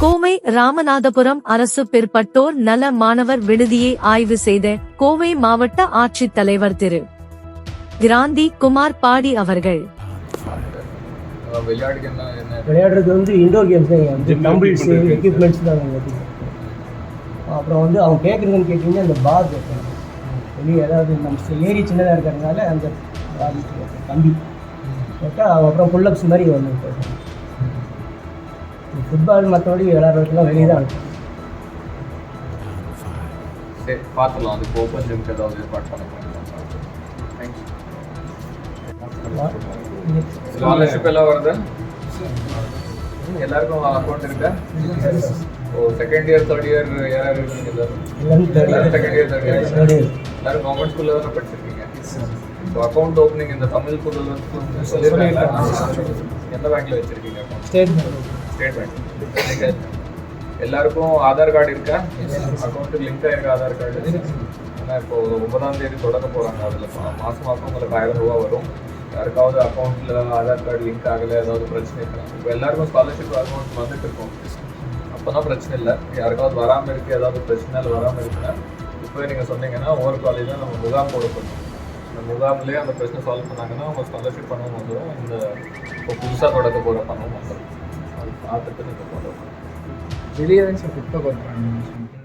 கோவை ராமநாதபுரம் அரசு பிற்பட்டோர் நல மாணவர் விடுதியை ஆய்வு செய்த கோவை மாவட்ட ஆட்சித்தலைவர் திரு கிராந்தி குமார் பாடி அவர்கள் விளையாடுறது வந்து இண்டோர் கேம்ஸ் தான், டம்பிள்ஸ் எக்யூப்மெண்ட்ஸ் தான். அப்புறம் வந்து அவங்க கேட்குறதுன்னு கேட்டிங்கன்னா அந்த பார் வைக்கணும் வெளியே, ஏதாவது நம்ம ஏரி சின்னதாக இருக்கிறதுனால அந்த கம்பி கேட்டால் அப்புறம் புல்லப்ஸ் மாதிரி வந்து ஃபுட்பால் மற்றபடி விளையாடுறதுக்குலாம் வெளியே தான் இருக்கும். சரி பார்த்துக்கலாம், அதுக்கு ஓப்பன் ஜிம்க்கு ஏதாவது ஏற்பாடு பண்ண ஸ்காலர்ஷிப் எல்லாம் வருது எல்லாருக்கும் அக்கௌண்ட் இருக்கா? ஓ செகண்ட் இயர் தேர்ட் இயர் யாராவது இருக்கீங்க? செகண்ட் இயர் தேர்ட் இயர் எல்லாரும் கவர்மெண்ட் ஸ்கூலில் தானே படிச்சிருக்கீங்க. ஸோ அக்கௌண்ட் ஓப்பனிங் இந்த தமிழ் புதல் சொல்லியிருக்காங்க. எந்த பேங்க்கில் வச்சுருக்கீங்க அக்கௌண்ட்? State bank. எல்லாருக்கும் ஆதார் கார்டு இருக்கா? அக்கௌண்ட்டுக்கு லிங்க் ஆகிருக்கா ஆதார் கார்டு? ஏன்னா இப்போ 9ஆம் தேதி தொடங்க போகிறாங்க. அதில் மாதம் உங்களுக்கு 1000 ரூபா வரும். யாருக்காவது அக்கௌண்ட்டில் ஆதார் கார்டு லிங்க் ஆகலை, ஏதாவது பிரச்சனை இருக்கலாம். இப்போ எல்லாருக்கும் ஸ்காலர்ஷிப் அக்கௌண்ட் வந்துட்டு இருக்கும். அப்போ தான் பிரச்சனை இல்லை. யாருக்காவது வராமல் இருக்குது, ஏதாவது பிரச்சனை இல்லை வராமல் இருக்குன்னா இப்போ நீங்கள் சொன்னீங்கன்னா ஒவ்வொரு காலேஜில் நம்ம முகாம் போடப்படும். அந்த முகாம்லேயே அந்த பிரச்சனை சால்வ் பண்ணாங்கன்னா அவங்க ஸ்காலர்ஷிப் பண்ணவும் வந்துடும். இந்த இப்போ புதுசாக தொடக்க போகிற பண்ணவும் வந்துடும். அது பார்த்துட்டு நீங்கள் போடுறோம். வெளியே தான் சார் கொடுக்க போகிறாங்க.